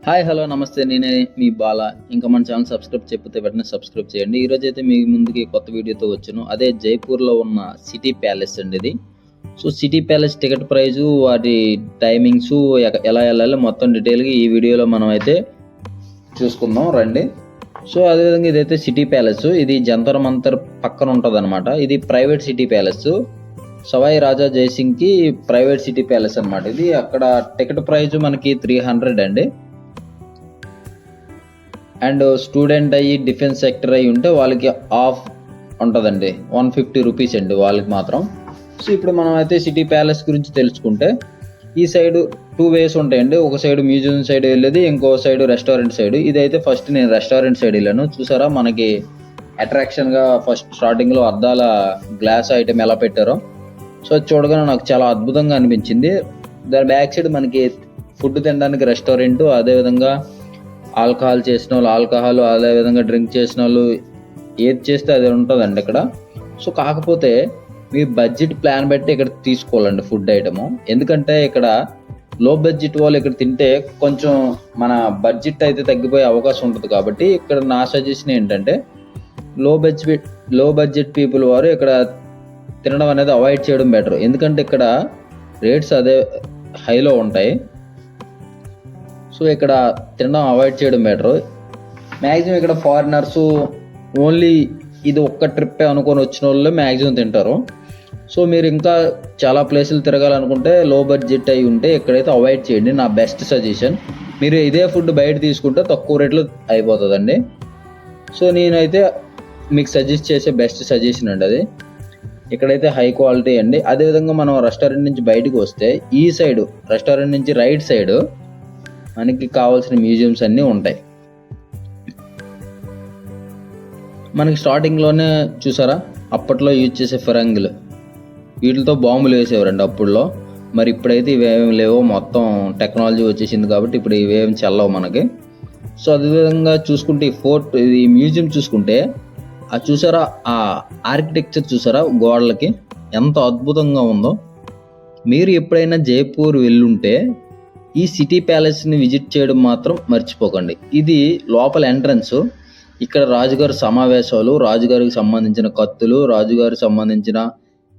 Hi hello నమస్తే, నేనే మీ బాల. ఇంకా మన ఛానల్ సబ్స్క్రైబ్ చెప్పితే వెంటనే సబ్స్క్రైబ్ చేయండి. ఈరోజు అయితే మీ ముందుకి కొత్త వీడియోతో వచ్చాను. అదే జైపూర్లో ఉన్న సిటీ ప్యాలెస్ అండి ఇది. So city palace ticket price, వాటి టైమింగ్స్, ఎలా వెళ్ళాలి మొత్తం డీటెయిల్గా ఈ వీడియోలో మనం అయితే చూసుకుందాం రండి. సో అదేవిధంగా ఇదైతే సిటీ ప్యాలెస్, ఇది జంతర్ మంతర్ పక్కన ఉంటుంది అనమాట. ఇది ప్రైవేట్ సిటీ ప్యాలెస్, సవాయి రాజా జైసింగ్కి ప్రైవేట్ సిటీ ప్యాలెస్ అనమాట ఇది. అక్కడ టికెట్ ప్రైజు మనకి 300 అండి. అండ్ స్టూడెంట్ అయ్యి డిఫెన్స్ సెక్టర్ అయ్యి ఉంటే వాళ్ళకి ఆఫ్ ఉంటుందండి, 150 రూపీస్ అండి వాళ్ళకి మాత్రం. సో ఇప్పుడు మనం అయితే సిటీ ప్యాలెస్ గురించి తెలుసుకుంటే, ఈ సైడ్ 2 వేస్ ఉంటాయండి. ఒక సైడ్ మ్యూజియం సైడ్ వెళ్ళేది, ఇంకో సైడ్ రెస్టారెంట్ సైడ్. ఇదైతే ఫస్ట్ నేను రెస్టారెంట్ సైడ్ వెళ్ళాను. చూసారా మనకి అట్రాక్షన్గా ఫస్ట్ స్టార్టింగ్లో అద్దాల గ్లాస్ ఐటెం ఎలా పెట్టారో, సో చూడగానే నాకు చాలా అద్భుతంగా అనిపించింది. దాని బ్యాక్ సైడ్ మనకి ఫుడ్ తినడానికి రెస్టారెంట్, అదేవిధంగా ఆల్కహాల్ చేసిన వాళ్ళు ఆల్కహాల్, అదేవిధంగా డ్రింక్ చేసిన వాళ్ళు ఏది చేస్తే అది ఉంటుందండి ఇక్కడ. సో కాకపోతే మీ బడ్జెట్ ప్లాన్ బట్టి ఇక్కడ తీసుకోవాలండి ఫుడ్ ఐటము. ఎందుకంటే ఇక్కడ లో బడ్జెట్ వాళ్ళు ఇక్కడ తింటే కొంచెం మన బడ్జెట్ అయితే తగ్గిపోయే అవకాశం ఉంటుంది. కాబట్టి ఇక్కడ నా సజెషన్ ఏంటంటే, లో బడ్జెట్ పీపుల్ వారు ఇక్కడ తినడం అనేది అవాయిడ్ చేయడం బెటర్. ఎందుకంటే ఇక్కడ రేట్స్ అదే హైలో ఉంటాయి. సో ఇక్కడ తినడం అవాయిడ్ చేయడం బెటర్. మ్యాక్సిమం ఇక్కడ ఫారినర్స్ ఓన్లీ ఇది ఒక్క ట్రిప్పే అనుకొని వచ్చిన వాళ్ళు మ్యాక్సిమం తింటారు. సో మీరు ఇంకా చాలా ప్లేసులు తిరగాలనుకుంటే లో బడ్జెట్ అయి ఉంటే ఇక్కడైతే అవాయిడ్ చేయండి, నా బెస్ట్ సజెషన్. మీరు ఇదే ఫుడ్ బయట తీసుకుంటే తక్కువ రేట్లో అయిపోతుందండి. సో నేనైతే మీకు సజెస్ట్ చేసే బెస్ట్ సజెషన్ అండి అది. ఇక్కడైతే హై క్వాలిటీ అండి. అదేవిధంగా మనం రెస్టారెంట్ నుంచి బయటకు వస్తే ఈ సైడ్ రెస్టారెంట్ నుంచి రైట్ సైడ్ మనకి కావాల్సిన మ్యూజియంస్ అన్నీ ఉంటాయి. మనకి స్టార్టింగ్లోనే చూసారా అప్పట్లో యూజ్ చేసే ఫిరంగులు, వీటితో బాంబులు వేసేవారండి అప్పుడులో. మరి ఇప్పుడైతే ఇవేమి లేవో, మొత్తం టెక్నాలజీ వచ్చేసింది కాబట్టి ఇప్పుడు ఇవేమి చల్లవు మనకి. సో అదేవిధంగా చూసుకుంటే ఈ మ్యూజియం చూసుకుంటే చూసారా ఆ ఆర్కిటెక్చర్ చూసారా గోడలకి ఎంత అద్భుతంగా ఉందో. మీరు ఎప్పుడైనా జైపూర్ వెళ్ళుంటే ఈ సిటీ ప్యాలెస్ని విజిట్ చేయడం మాత్రం మర్చిపోకండి. ఇది లోపల ఎంట్రన్స్. ఇక్కడ రాజుగారి సమావేశాలు, రాజుగారికి సంబంధించిన కత్తులు, రాజుగారికి సంబంధించిన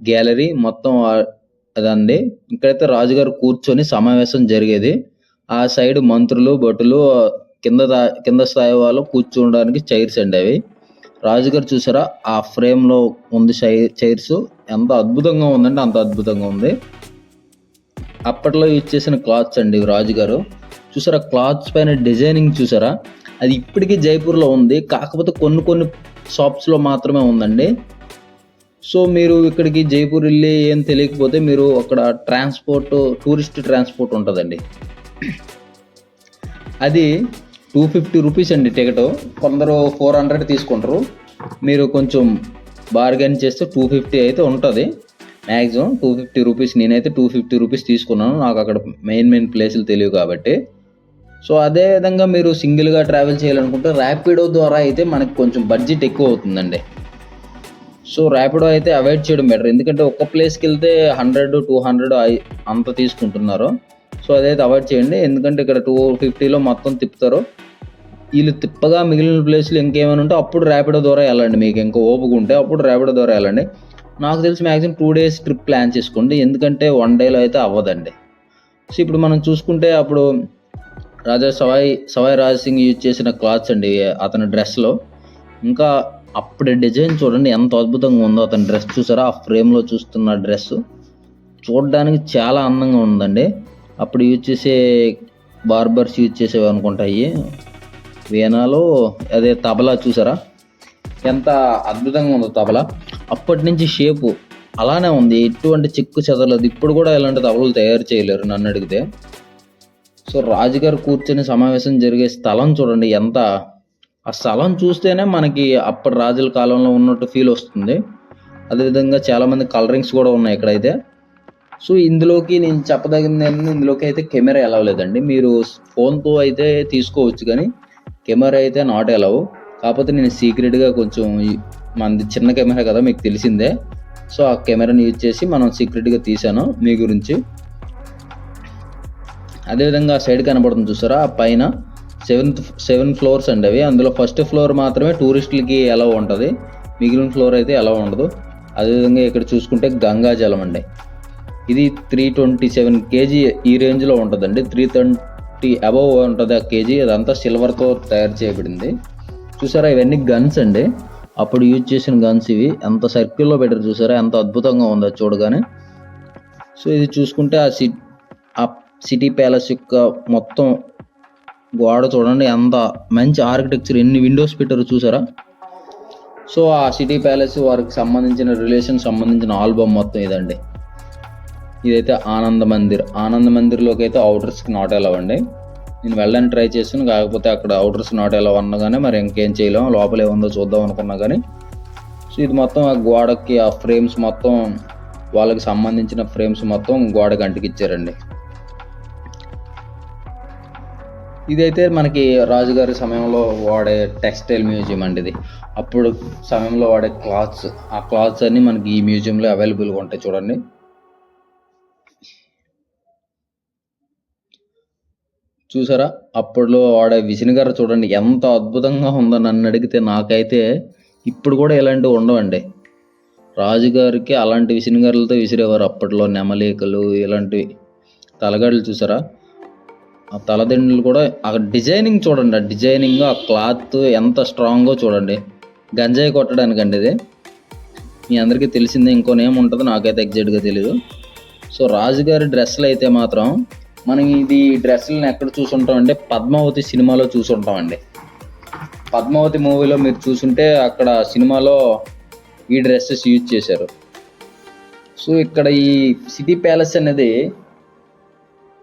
గ్యాలరీ మొత్తం అదండి. ఇక్కడైతే రాజుగారు కూర్చొని సమావేశం జరిగేది. ఆ సైడ్ మంత్రులు, భటులు, కింద స్థాయి వాళ్ళు కూర్చోడానికి చైర్స్ అండి అవి. రాజుగారు చూసారా ఆ ఫ్రేమ్లో ఉంది చైర్స్, ఎంత అద్భుతంగా ఉందంటే అంత అద్భుతంగా ఉంది. అప్పట్లో యూజ్ చేసిన క్లాత్స్ అండి రాజుగారు. చూసారా క్లాత్స్ పైన డిజైనింగ్ చూసారా, అది ఇప్పటికీ జైపూర్లో ఉంది. కాకపోతే కొన్ని షాప్స్లో మాత్రమే ఉందండి. సో మీరు ఇక్కడికి జైపూర్ వెళ్ళి ఏం తెలియకపోతే మీరు అక్కడ టూరిస్ట్ ట్రాన్స్పోర్ట్ ఉంటుందండి. అది 250 రూపీస్ అండి టికెట్. కొందరు 400 తీసుకుంటారు. మీరు కొంచెం బార్గెన్ చేస్తే 250 అయితే ఉంటుంది. Maximum 250 rupees. నేనైతే 250 రూపీస్ తీసుకున్నాను, నాకు అక్కడ మెయిన్ ప్లేసులు తెలియవు కాబట్టి. సో అదేవిధంగా మీరు సింగిల్గా ట్రావెల్ చేయాలనుకుంటే ర్యాపిడో ద్వారా అయితే మనకి కొంచెం బడ్జెట్ ఎక్కువ అవుతుందండి. సో ర్యాపిడో అయితే అవాయిడ్ చేయడం బెటర్. ఎందుకంటే ఒక్క ప్లేస్కి వెళ్తే 100-200 అంత తీసుకుంటున్నారు. సో అదైతే అవాయిడ్ చేయండి. ఎందుకంటే ఇక్కడ 250లో మొత్తం తిప్పుతారు. వీళ్ళు తిప్పగా మిగిలిన ప్లేస్లు ఇంకేమైనా ఉంటే అప్పుడు ర్యాపిడో ద్వారా వెళ్ళండి. మీకు ఇంకా ఓపిక ఉంటే అప్పుడు ర్యాపిడో ద్వారా వెళ్ళండి. నాకు తెలిసి మ్యాక్సిమం 2 days ట్రిప్ ప్లాన్ చేసుకోండి, ఎందుకంటే 1 dayలో అయితే అవ్వదండి. సో ఇప్పుడు మనం చూసుకుంటే అప్పుడు సవాయి రాజ్ సింగ్ యూజ్ చేసిన క్లాత్స్ అండి అతని డ్రెస్లో. ఇంకా అప్పుడే డిజైన్ చూడండి ఎంత అద్భుతంగా ఉందో. అతని డ్రెస్ చూసారా, ఆ ఫ్రేమ్లో చూస్తున్న డ్రెస్ చూడడానికి చాలా అందంగా ఉందండి. అప్పుడు యూజ్ చేసే బార్బర్స్ యూజ్ చేసేవి అనుకుంటాయి వీణాలో, అదే తబలా చూసారా ఎంత అద్భుతంగా ఉందో తబలా. అప్పటి నుంచి షేపు అలానే ఉంది, ఎటువంటి చెక్కు చెదరలేదు. ఇప్పుడు కూడా ఇలాంటి తబలలు తయారు చేయలేరు నన్ను అడిగితే. సో రాజుగారు కూర్చొని సమావేశం జరిగే స్థలం చూడండి ఎంత, ఆ స్థలం చూస్తేనే మనకి అప్పటి రాజుల కాలంలో ఉన్నట్టు ఫీల్ వస్తుంది. అదేవిధంగా చాలామంది కలరింగ్స్ కూడా ఉన్నాయి ఇక్కడైతే. సో ఇందులోకి నేను చెప్పదగింది ఏంటంటే, ఇందులోకి అయితే కెమెరా ఎలవ్ లేదండి. మీరు ఫోన్తో అయితే తీసుకోవచ్చు కానీ కెమెరా అయితే నాట్ ఎలవ్. కాకపోతే నేను సీక్రెట్గా కొంచెం, మనది చిన్న కెమెరా కదా మీకు తెలిసిందే, సో ఆ కెమెరాని యూజ్ చేసి మనం సీక్రెట్గా తీసాను మీ గురించి. అదేవిధంగా సైడ్ కనబడుతుంది చూసారా, ఆ పైన సెవెన్ ఫ్లోర్స్ అండి అవి. అందులో ఫస్ట్ ఫ్లోర్ మాత్రమే టూరిస్టులకి ఎలా ఉంటుంది, మిగిలిన ఫ్లోర్ అయితే ఎలా ఉండదు. అదేవిధంగా ఇక్కడ చూసుకుంటే గంగాజలం అండి, ఇది 327 kg ఈ రేంజ్లో ఉంటుందండి. 330 అబవ్ ఉంటుంది ఆ కేజీ. అదంతా సిల్వర్తో తయారు చేయబడింది. చూసారా, ఇవన్నీ గన్స్ అండి, అప్పుడు యూజ్ చేసిన గన్స్ ఇవి. ఎంత సర్కిల్లో పెట్టారు చూసారా, ఎంత అద్భుతంగా ఉందో చూడగానే. సో ఇది చూసుకుంటే ఆ సిటీ ప్యాలెస్ యొక్క మొత్తం గోడ చూడండి, ఎంత మంచి ఆర్కిటెక్చర్, ఎన్ని విండోస్ పెట్టారు చూసారా. సో ఆ సిటీ ప్యాలెస్ వారికి సంబంధించిన సంబంధించిన ఆల్బమ్ మొత్తం ఇదండి. ఇదైతే ఆనంద్ మందిర్లోకి అయితే అవుటర్స్కి నాట్ అలౌ అండి. నేను వెళ్ళడానికి ట్రై చేస్తాను, కాకపోతే అక్కడ అవుటర్స్ నాట్ అలౌ అన్నగానే మరి ఇంకేం చేయలేము, లోపల ఏముందో చూద్దాం అనుకున్నా కానీ. సో ఇది మొత్తం ఆ గోడకి ఆ ఫ్రేమ్స్ మొత్తం, వాళ్ళకి సంబంధించిన ఫ్రేమ్స్ మొత్తం గోడకి అంటికిచ్చారండి. ఇదైతే మనకి రాజుగారి సమయంలో వాడే టెక్స్టైల్ మ్యూజియం అండి ఇది. అప్పుడు సమయంలో వాడే క్లాత్స్, ఆ క్లాత్స్ అన్ని మనకి ఈ మ్యూజియంలో అవైలబుల్గా ఉంటాయి చూడండి. చూసారా, అప్పట్లో వాడే విసనకర్ర చూడండి ఎంత అద్భుతంగా ఉందో. నన్ను అడిగితే నాకైతే ఇప్పుడు కూడా ఇలాంటివి ఉండవండి. రాజుగారికి అలాంటి విసనకర్రలతో విసిరేవారు అప్పట్లో. నెమలికలు ఇలాంటివి, తలగడలు చూసారా, ఆ తలదిండులు కూడా. ఆ డిజైనింగ్ చూడండి, ఆ డిజైనింగ్, ఆ క్లాత్ ఎంత స్ట్రాంగో చూడండి. గంజాయి కొట్టడానికండి ఇది. మీ అందరికీ తెలిసిందే, ఇంకోనేం ఉంటుందో నాకైతే ఎగ్జాక్ట్గా తెలియదు. సో రాజుగారి డ్రెస్సులు అయితే మాత్రం మనం ఇది డ్రెస్సులను ఎక్కడ చూసుంటాం అంటే పద్మావతి సినిమాలో చూసుంటామండి. పద్మావతి మూవీలో మీరు చూసుంటే అక్కడ సినిమాలో ఈ డ్రెస్సెస్ యూజ్ చేశారు. సో ఇక్కడ ఈ సిటీ ప్యాలెస్ అనేది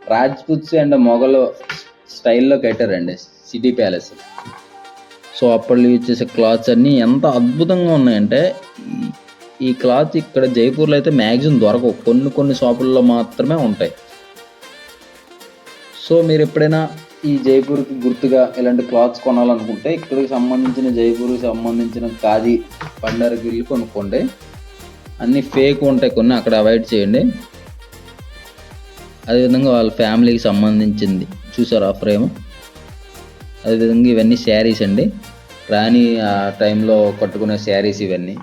రాజ్పుత్స్ అండ్ మొఘల్ స్టైల్లో కట్టారండి సిటీ ప్యాలెస్. సో అప్పట్లో యూజ్ చేసే క్లాత్స్ అన్నీ ఎంత అద్భుతంగా ఉన్నాయంటే, ఈ క్లాత్ ఇక్కడ జైపూర్లో అయితే మ్యాక్సిమం దొరకవు, కొన్ని షాపుల్లో మాత్రమే ఉంటాయి. సో మీరు ఎప్పుడైనా ఈ జైపూర్కి గుర్తుగా ఇలాంటి క్లాత్స్ కొనాలనుకుంటే ఇక్కడికి సంబంధించిన జైపూర్కి సంబంధించిన ఖాదీ పండర్కి వెళ్ళి కొనుక్కోండి. అన్నీ ఫేక్ ఉంటాయి కొన్ని, అక్కడ అవాయిడ్ చేయండి. అదేవిధంగా వాళ్ళ ఫ్యామిలీకి సంబంధించింది చూసారా ఫ్రేమ్. అదేవిధంగా ఇవన్నీ శారీస్ అండి, రాణి ఆ టైంలో కట్టుకునే శారీస్ ఇవన్నీ.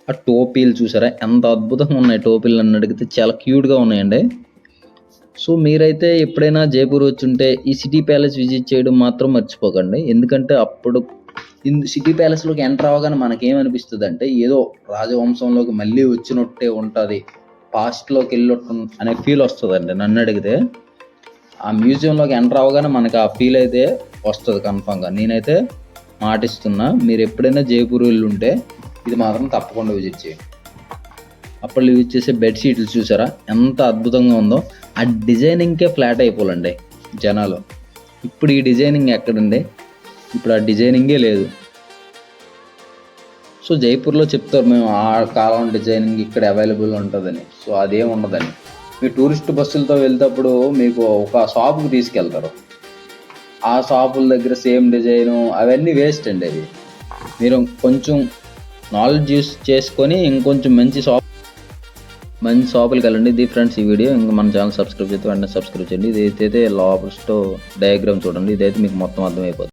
ఆ టోపీలు చూసారా ఎంత అద్భుతంగా ఉన్నాయి. టోపీలు నన్ను అడిగితే చాలా క్యూట్గా ఉన్నాయండి. సో మీరైతే ఎప్పుడైనా జైపూర్ వచ్చుంటే ఈ సిటీ ప్యాలెస్ విజిట్ చేయడం మాత్రం మర్చిపోకండి. ఎందుకంటే అప్పుడు సిటీ ప్యాలెస్లోకి ఎంటర్ అవ్వగానే మనకేమనిపిస్తుంది అంటే ఏదో రాజవంశంలోకి మళ్ళీ వచ్చినట్టే ఉంటుంది, పాస్ట్లోకి వెళ్ళొట్టు అనే ఫీల్ వస్తుందండి. నన్ను అడిగితే ఆ మ్యూజియంలోకి ఎంటర్ అవ్వగానే మనకి ఆ ఫీల్ అయితే వస్తుంది కన్ఫామ్గా. నేనైతే మాటిస్తున్నా, మీరు ఎప్పుడైనా జైపూర్ వెళ్ళుంటే ఇది మాత్రం తప్పకుండా విజిట్ చేయండి. అప్పుడు యూజ్ చేసే బెడ్షీట్లు చూసారా ఎంత అద్భుతంగా ఉందో. ఆ డిజైనింగ్కే ఫ్లాట్ అయిపోలండి జనాలు. ఇప్పుడు ఈ డిజైనింగ్ ఎక్కడండి, ఇప్పుడు ఆ డిజైనింగే లేదు. సో జైపూర్లో చెప్తారు మేము ఆ కాలం డిజైనింగ్ ఇక్కడ అవైలబుల్ ఉంటుందని. సో అదేం ఉండదని. మీరు టూరిస్ట్ బస్సులతో వెళ్తేప్పుడు మీకు ఒక షాపుకి తీసుకెళ్తారు, ఆ షాపుల దగ్గర సేమ్ డిజైను అవన్నీ వేస్ట్ అండి. అవి మీరు కొంచెం నాలెడ్జ్ యూస్ చేసుకొని ఇంకొంచెం మంచి షాపులకి వెళ్ళండి. ఇది ఫ్రెండ్స్ ఈ వీడియో. ఇంకా మన ఛానల్ సబ్స్క్రైబ్ చేస్తే వెంటనే సబ్స్క్రైబ్ చేయండి. ఇది అయితే లాస్ట్ డయాగ్రామ్ చూడండి, ఇదైతే మీకు మొత్తం అర్థమైపోతుంది.